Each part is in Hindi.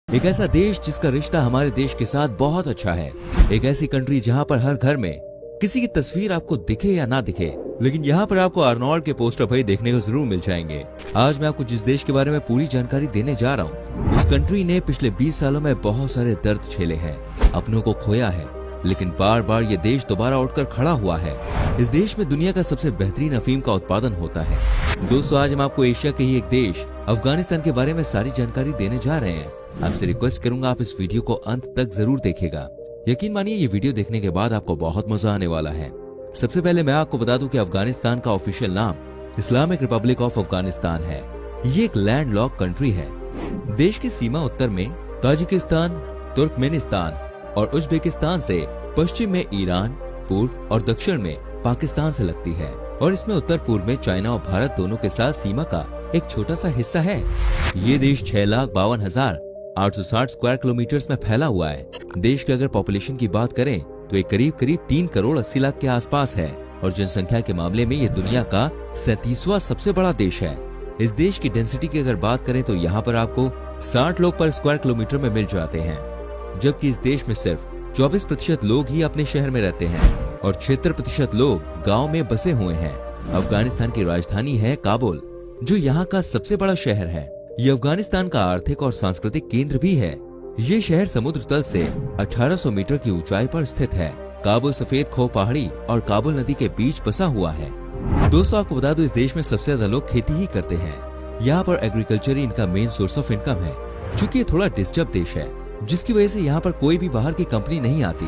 एक ऐसा देश जिसका रिश्ता हमारे देश के साथ बहुत अच्छा है। एक ऐसी कंट्री जहाँ पर हर घर में किसी की तस्वीर आपको दिखे या ना दिखे, लेकिन यहाँ पर आपको आर्नोल्ड के पोस्टर भाई देखने को जरूर मिल जाएंगे। आज मैं आपको जिस देश के बारे में पूरी जानकारी देने जा रहा हूँ, उस कंट्री ने पिछले 20 सालों में बहुत सारे दर्द झेले हैं, अपनों को खोया है, लेकिन बार बार ये देश दोबारा उठकर खड़ा हुआ है। इस देश में दुनिया का सबसे बेहतरीन अफीम का उत्पादन होता है। दोस्तों, आज हम आपको एशिया के ही एक देश अफगानिस्तान के बारे में सारी जानकारी देने जा रहे हैं। आपसे रिक्वेस्ट करूंगा आप इस वीडियो को अंत तक जरूर देखिएगा। यकीन मानिए ये वीडियो देखने के बाद आपको बहुत मजा आने वाला है। सबसे पहले मैं आपको बता दूं कि अफगानिस्तान का ऑफिशियल नाम इस्लामिक रिपब्लिक ऑफ अफगानिस्तान है। ये एक लैंड लॉक कंट्री है। देश की सीमा उत्तर में ताजिकिस्तान, तुर्कमेनिस्तान और उज्बेकिस्तान से, पश्चिम में ईरान, पूर्व और दक्षिण में पाकिस्तान से लगती है, और इसमें उत्तर पूर्व में चाइना और भारत दोनों के साथ सीमा का एक छोटा सा हिस्सा है। ये देश 6,52,860 स्क्वायर किलोमीटर में फैला हुआ है। देश की अगर पॉपुलेशन की बात करें तो ये करीब 3 करोड़ 80 लाख के आसपास है, और जनसंख्या के मामले में ये दुनिया का 37वां सबसे बड़ा देश है। इस देश की डेंसिटी की अगर बात करें तो यहाँ पर आपको 60 लोग पर स्क्वायर किलोमीटर में मिल जाते हैं, जबकि इस देश में सिर्फ 24% लोग ही अपने शहर में रहते हैं और 76% लोग गांव में बसे हुए हैं। अफगानिस्तान की राजधानी है काबुल, जो यहाँ का सबसे बड़ा शहर है। ये अफगानिस्तान का आर्थिक और सांस्कृतिक केंद्र भी है। ये शहर समुद्र तल से 1800 मीटर की ऊंचाई पर स्थित है। काबुल सफेद खो पहाड़ी और काबुल नदी के बीच बसा हुआ है। दोस्तों, आपको बता दो इस देश में सबसे ज्यादा लोग खेती ही करते हैं। यहाँ पर एग्रीकल्चर ही इनका मेन सोर्स ऑफ इनकम है। चूँकि ये थोड़ा डिस्टर्ब देश है, जिसकी वजह से यहाँ पर कोई भी बाहर की कंपनी नहीं आती।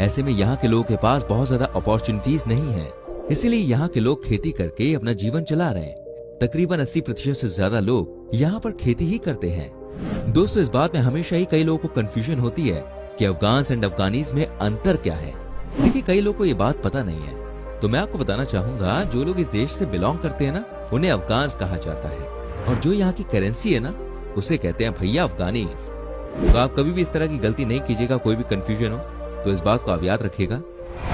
ऐसे में यहाँ के लोगों के पास बहुत ज्यादा अपॉर्चुनिटीज नहीं है, इसीलिए यहाँ के लोग खेती करके अपना जीवन चला रहे हैं। तकरीबन 80% से ज्यादा लोग यहाँ पर खेती ही करते हैं। दोस्तों, इस बात में हमेशा ही कई लोगों को कंफ्यूजन होती है कि अफगान्स एंड अफगानीज में अंतर क्या है। देखिए, कई लोगों को ये बात पता नहीं है, तो मैं आपको बताना चाहूंगा जो लोग इस देश से बिलोंग करते हैं ना, उन्हें अफगान्स कहा जाता है, और जो यहाँ की करेंसी है ना, उसे कहते हैं भैया अफगानीज। तो आप कभी भी इस तरह की गलती नहीं कीजिएगा। कोई भी कंफ्यूजन हो तो इस बात को आप याद रखिएगा।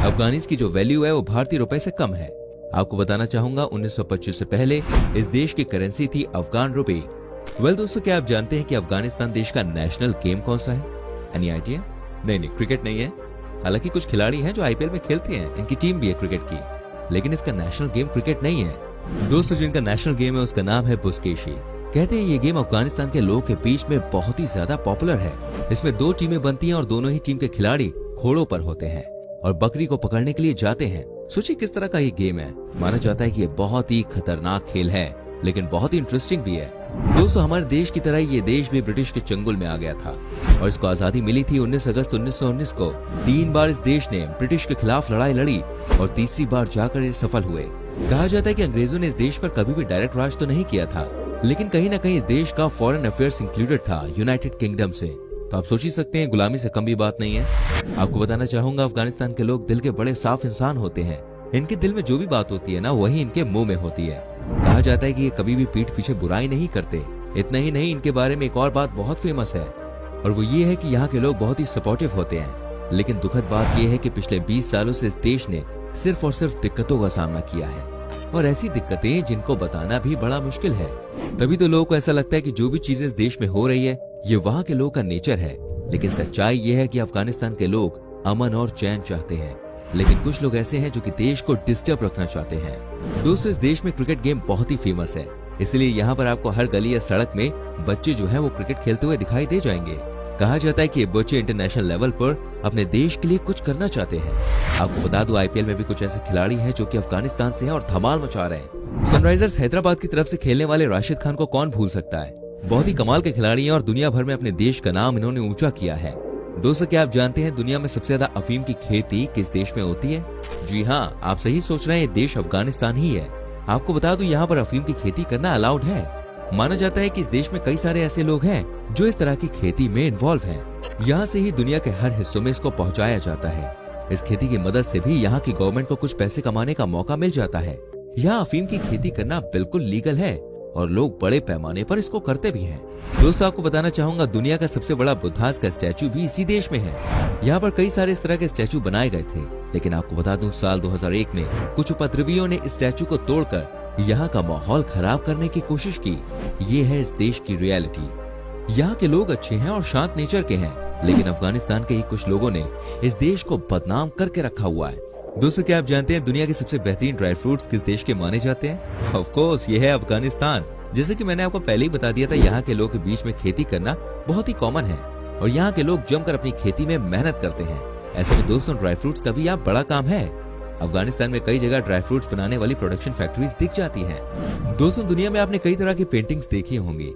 अफगानीज की जो वैल्यू है वो भारतीय रुपए से कम है। आपको बताना चाहूंगा 1925 से पहले इस देश की करेंसी थी अफगान रुपए। वेल दोस्तों, क्या आप जानते हैं कि अफगानिस्तान देश का नेशनल गेम कौन सा है? Any idea? नहीं, क्रिकेट नहीं है। हालांकि कुछ खिलाड़ी हैं जो आईपीएल में खेलते हैं, इनकी टीम भी है क्रिकेट की, लेकिन इसका नेशनल गेम क्रिकेट नहीं है। दोस्तों, जिनका नेशनल गेम है उसका नाम है बुस्केशी। कहते हैं ये गेम अफगानिस्तान के लोगों के बीच में बहुत ही ज्यादा पॉपुलर है। इसमें 2 टीमें बनती हैं और दोनों ही टीम के खिलाड़ी घोड़ों पर होते हैं और बकरी को पकड़ने के लिए जाते हैं। सोचिए किस तरह का ये गेम है। माना जाता है कि ये बहुत ही खतरनाक खेल है, लेकिन बहुत ही इंटरेस्टिंग भी है। दोस्तों, हमारे देश की तरह ये देश भी ब्रिटिश के चंगुल में आ गया था और इसको आजादी मिली थी 19 अगस्त 1919 को। 3 बार इस देश ने ब्रिटिश के खिलाफ लड़ाई लड़ी और तीसरी बार जाकर ये सफल हुए। कहा जाता है कि अंग्रेजों ने इस देश पर कभी भी डायरेक्ट राज तो नहीं किया था, लेकिन कहीं ना कहीं इस देश का फॉरेन अफेयर्स इंक्लूडेड था यूनाइटेड किंगडम से। तो आप सोच ही सकते हैं गुलामी से कम भी बात नहीं है। आपको बताना चाहूंगा अफगानिस्तान के लोग दिल के बड़े साफ इंसान होते हैं। इनके दिल में जो भी बात होती है ना, वही इनके मुंह में होती है। कहा जाता है कि ये कभी भी पीठ पीछे बुराई नहीं करते। इतना ही नहीं, इनके बारे में एक और बात बहुत फेमस है, और वो ये है कि यहाँ के लोग बहुत ही सपोर्टिव होते हैं। लेकिन दुखद बात ये है कि पिछले 20 सालों से इस देश ने सिर्फ और सिर्फ दिक्कतों का सामना किया है, और ऐसी दिक्कतें जिनको बताना भी बड़ा मुश्किल है। तभी तो लोगों को ऐसा लगता है कि जो भी चीजें इस देश में हो रही है ये वहाँ के लोगों का नेचर है। लेकिन सच्चाई ये है कि अफगानिस्तान के लोग अमन और चैन चाहते हैं, लेकिन कुछ लोग ऐसे हैं जो कि देश को डिस्टर्ब रखना चाहते हैं। दोस्तों, इस देश में क्रिकेट गेम बहुत ही फेमस है, इसलिए यहाँ पर आपको हर गली या सड़क में बच्चे जो हैं वो क्रिकेट खेलते हुए दिखाई दे जाएंगे। कहा जाता है कि ये बच्चे इंटरनेशनल लेवल पर अपने देश के लिए कुछ करना चाहते हैं। आपको बता दूं आईपीएल में भी कुछ ऐसे खिलाड़ी हैं जो कि अफगानिस्तान से हैं और धमाल मचा रहे हैं। सनराइजर्स हैदराबाद की तरफ से खेलने वाले राशिद खान को कौन भूल सकता है। बहुत ही कमाल के खिलाड़ी हैं और दुनिया भर में अपने देश का नाम इन्होंने ऊंचा किया है। दोस्तों, क्या आप जानते हैं दुनिया में सबसे ज्यादा अफीम की खेती किस देश में होती है? जी हाँ, आप सही सोच रहे हैं, ये देश अफगानिस्तान ही है। आपको बता दूं यहाँ पर अफीम की खेती करना अलाउड है। माना जाता है कि इस देश में कई सारे ऐसे लोग हैं जो इस तरह की खेती में इन्वॉल्व हैं। यहाँ से ही दुनिया के हर हिस्सों में इसको पहुँचाया जाता है। इस खेती की मदद से भी यहाँ की गवर्नमेंट को कुछ पैसे कमाने का मौका मिल जाता है। यहाँ अफीम की खेती करना बिल्कुल लीगल है और लोग बड़े पैमाने पर इसको करते भी हैं। दोस्तों, आपको बताना चाहूंगा दुनिया का सबसे बड़ा बुद्धास का स्टैचू भी इसी देश में है। यहाँ पर कई सारे इस तरह के स्टैचू बनाए गए थे, लेकिन आपको बता दूं साल 2001 में कुछ उपद्रवियों ने इस स्टैचू को तोड़कर यहाँ का माहौल खराब करने की कोशिश की। ये है इस देश की रियलिटी। यहाँ के लोग अच्छे हैं और शांत नेचर के हैं, लेकिन अफगानिस्तान के ही कुछ लोगों ने इस देश को बदनाम करके रखा हुआ है। दोस्तों, क्या आप जानते हैं दुनिया के सबसे बेहतरीन ड्राई फ्रूट्स किस देश के माने जाते हैं? ऑफ कोर्स ये है अफगानिस्तान। जैसे कि मैंने आपको पहले ही बता दिया था, यहाँ के लोगों के बीच में खेती करना बहुत ही कॉमन है और यहाँ के लोग जमकर अपनी खेती में मेहनत करते हैं। ऐसे में दोस्तों, ड्राई फ्रूट्स का भी यहाँ बड़ा काम है। अफगानिस्तान में कई जगह ड्राई फ्रूट्स बनाने वाली प्रोडक्शन फैक्ट्रीज दिख जाती हैं। दोस्तों, दुनिया में आपने कई तरह की पेंटिंग्स देखी होंगी,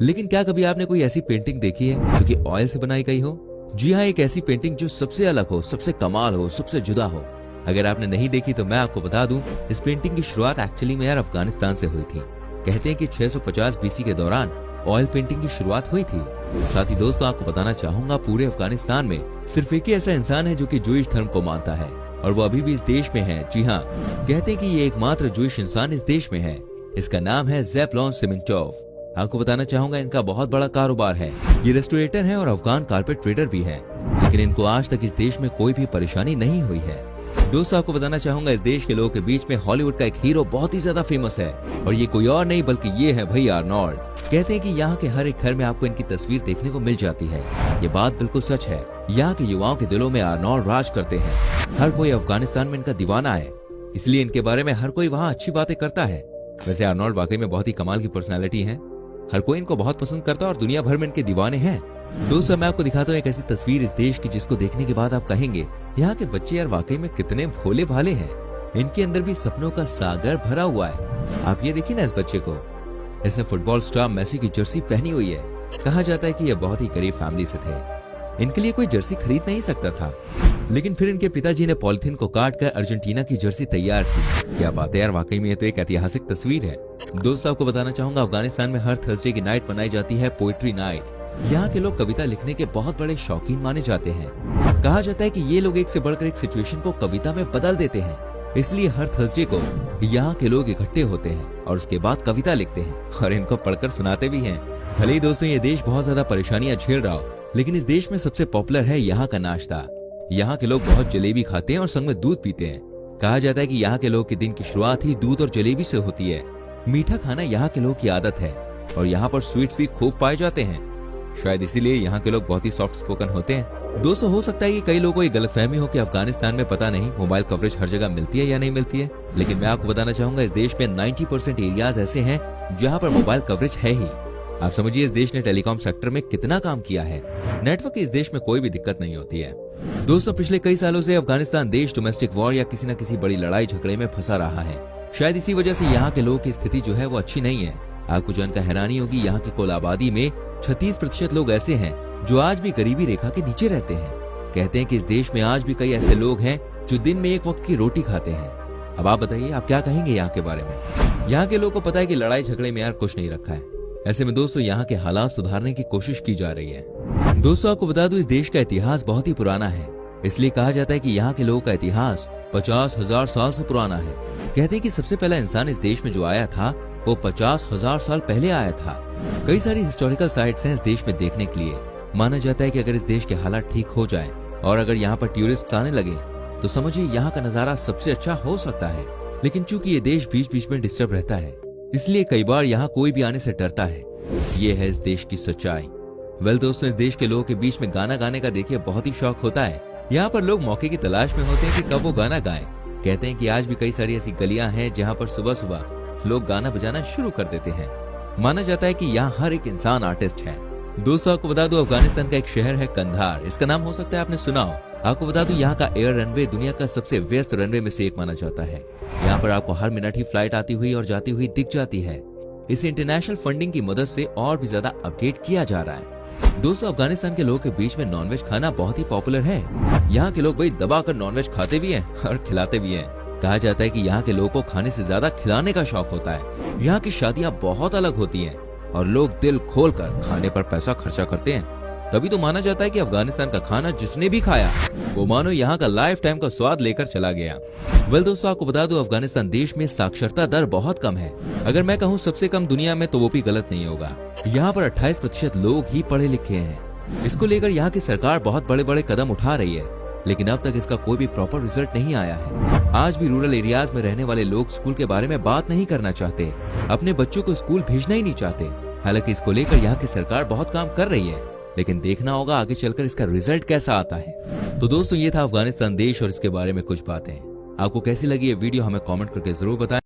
लेकिन क्या कभी आपने कोई ऐसी पेंटिंग देखी है जो कि ऑयल से बनाई गई हो? जी हाँ, एक ऐसी पेंटिंग जो सबसे अलग हो, सबसे कमाल हो, सबसे जुदा हो। अगर आपने नहीं देखी तो मैं आपको बता दूं, इस पेंटिंग की शुरुआत एक्चुअली में यार अफगानिस्तान से हुई थी। कहते हैं कि 650 बीसी के दौरान ऑयल पेंटिंग की शुरुआत हुई थी। साथ ही दोस्तों, आपको बताना चाहूंगा, पूरे अफगानिस्तान में सिर्फ एक ही ऐसा इंसान है जो कि जूइश धर्म को मानता है और वो अभी भी इस देश में है। जी हाँ, कहते हैं कि ये एकमात्र जूइश इंसान इस देश में है। इसका नाम है ज़ेप्लोन सिमेंटोव। आपको बताना चाहूंगा, इनका बहुत बड़ा कारोबार है। ये रेस्टोरेटर हैं और अफगान कारपेट ट्रेडर भी हैं, लेकिन इनको आज तक इस देश में कोई भी परेशानी नहीं हुई है। दोस्तों, आपको बताना चाहूंगा, इस देश के लोगों के बीच में हॉलीवुड का एक हीरो बहुत ही ज्यादा फेमस है और ये कोई और नहीं बल्कि ये है भाई आर्नोल्ड। कहते हैं कि यहाँ के हर एक घर में आपको इनकी तस्वीर देखने को मिल जाती है। ये बात बिल्कुल सच है। यहाँ के युवाओं के दिलों में आर्नोल्ड राज करते हैं। हर कोई अफगानिस्तान में इनका दीवाना है, इसलिए इनके बारे में हर कोई वहाँ अच्छी बातें करता है। वैसे आर्नोल्ड वाकई में बहुत ही कमाल की पर्सनैलिटी है। हर कोई इनको बहुत पसंद करता है और दुनिया भर में इनके दीवाने हैं। दोस्तों, मैं आपको दिखाता हूँ एक ऐसी तस्वीर इस देश की जिसको देखने के बाद आप कहेंगे, यहाँ के बच्चे यार वाकई में कितने भोले भाले हैं। इनके अंदर भी सपनों का सागर भरा हुआ है। आप ये देखिए ना इस बच्चे को, इसने फुटबॉल स्टार मेसी की जर्सी पहनी हुई है। कहा जाता है कि ये बहुत ही गरीब फैमिली से थे, इनके लिए कोई जर्सी खरीद नहीं सकता था, लेकिन फिर इनके पिताजी ने पॉलिथीन को काट कर अर्जेंटीना की जर्सी तैयार की। क्या बात है यार, वाकई में ये तो एक ऐतिहासिक तस्वीर है। दोस्तों, आपको बताना चाहूंगा, अफगानिस्तान में हर थर्सडे की नाइट मनाई जाती है पोएट्री नाइट। यहाँ के लोग कविता लिखने के बहुत बड़े शौकीन माने जाते हैं। कहा जाता है कि ये लोग एक से बढ़कर एक सिचुएशन को कविता में बदल देते हैं, इसलिए हर थर्सडे को यहाँ के लोग इकट्ठे होते हैं और उसके बाद कविता लिखते हैं और इनको पढ़कर सुनाते भी हैं। भले ही दोस्तों ये देश बहुत ज्यादा परेशानियां झेल रहा हो, लेकिन इस देश में सबसे पॉपुलर है यहाँ का नाश्ता। यहाँ के लोग बहुत जलेबी खाते हैं और संग में दूध पीते हैं। कहा जाता है कि यहाँ के लोग के दिन की शुरुआत ही दूध और जलेबी से होती है। मीठा खाना यहाँ के लोग की आदत है और यहाँ पर स्वीट्स भी खूब पाए जाते हैं। शायद इसीलिए यहाँ के लोग बहुत ही सॉफ्ट स्पोकन होते हैं। दोस्तों, हो सकता है कि कई लोगों को ये गलतफहमी हो कि अफगानिस्तान में पता नहीं मोबाइल कवरेज हर जगह मिलती है या नहीं मिलती है, लेकिन मैं आपको बताना चाहूंगा, इस देश में 90% एरियाज ऐसे हैं जहाँ पर मोबाइल कवरेज है ही। आप समझिए इस देश ने टेलीकॉम सेक्टर में कितना काम किया है। नेटवर्क की इस देश में कोई भी दिक्कत नहीं होती है। दोस्तों, पिछले कई सालों से अफगानिस्तान देश डोमेस्टिक वॉर या किसी न किसी बड़ी लड़ाई झगड़े में फंसा रहा है। शायद इसी वजह से यहाँ के लोगों की स्थिति जो है वो अच्छी नहीं है। आपको जानकर हैरानी होगी, यहाँ की कुल आबादी में 36% लोग ऐसे हैं जो आज भी गरीबी रेखा के नीचे रहते हैं। कहते हैं कि इस देश में आज भी कई ऐसे लोग हैं जो दिन में एक वक्त की रोटी खाते हैं। अब आप बताइए, आप क्या कहेंगे यहाँ के बारे में? यहाँ के लोगों को पता है कि लड़ाई झगड़े में यार कुछ नहीं रखा है। ऐसे में दोस्तों, यहाँ के हालात सुधारने की कोशिश की जा रही है। दोस्तों, आपको बता दूं, इस देश का इतिहास बहुत ही पुराना है। इसलिए कहा जाता है कि यहाँ के लोगों का इतिहास 50,000 साल से पुराना है। कहते हैं कि सबसे पहला इंसान इस देश में जो आया था वो 50,000 साल पहले आया था। कई सारी हिस्टोरिकल साइट्स हैं इस देश में देखने के लिए। माना जाता है कि अगर इस देश के हालात ठीक हो जाए और अगर यहाँ पर टूरिस्ट आने लगे तो समझिए यहाँ का नजारा सबसे अच्छा हो सकता है। लेकिन चूंकि ये देश बीच बीच में डिस्टर्ब रहता है, इसलिए कई बार यहाँ कोई भी आने से डरता है। ये है इस देश की सच्चाई। वेल दोस्तों, इस देश के लोगों के बीच में गाना गाने का देखिए बहुत ही शौक होता है। यहाँ पर लोग मौके की तलाश में होते हैं कि कब वो गाना गाएं। कहते हैं कि आज भी कई सारी ऐसी गलियां हैं जहाँ पर सुबह सुबह लोग गाना बजाना शुरू कर देते हैं। माना जाता है कि यहाँ हर एक इंसान आर्टिस्ट है। दोस्तों, आपको बता दूं, अफगानिस्तान का एक शहर है कंधार। इसका नाम हो सकता है आपने सुना हो। आपको बता दूं, यहाँ का एयर रनवे दुनिया का सबसे व्यस्त रनवे में से एक माना जाता है। यहाँ पर आपको हर मिनट ही फ्लाइट आती हुई और जाती हुई दिख जाती है। इसे इंटरनेशनल फंडिंग की मदद से और भी ज्यादा अपडेट किया जा रहा है। दोस्तों, अफगानिस्तान के लोगों के बीच में नॉनवेज खाना बहुत ही पॉपुलर है। यहाँ के लोग भाई दबाकर नॉनवेज खाते भी हैं और खिलाते भी हैं। कहा जाता है कि यहाँ के लोगों को खाने से ज्यादा खिलाने का शौक होता है। यहाँ की शादियाँ बहुत अलग होती हैं और लोग दिल खोलकर खाने पर पैसा खर्चा करते हैं। तभी तो माना जाता है कि अफगानिस्तान का खाना जिसने भी खाया वो मानो यहाँ का लाइफ टाइम का स्वाद लेकर चला गया। वेल दोस्तों, आपको बता दूं, अफगानिस्तान देश में साक्षरता दर बहुत कम है। अगर मैं कहूँ सबसे कम दुनिया में तो वो भी गलत नहीं होगा। यहाँ पर 28% लोग ही पढ़े लिखे हैं। इसको लेकर यहाँ की सरकार बहुत बड़े बड़े कदम उठा रही है, लेकिन अब तक इसका कोई भी प्रॉपर रिजल्ट नहीं आया है। आज भी रूरल एरियाज में रहने वाले लोग स्कूल के बारे में बात नहीं करना चाहते, अपने बच्चों को स्कूल भेजना ही नहीं चाहते। हालांकि इसको लेकर यहाँ की सरकार बहुत काम कर रही है, लेकिन देखना होगा आगे चलकर इसका रिजल्ट कैसा आता है। तो दोस्तों, ये था अफगानिस्तान देश और इसके बारे में कुछ बातें। आपको कैसी लगी ये वीडियो हमें कमेंट करके जरूर बताएं।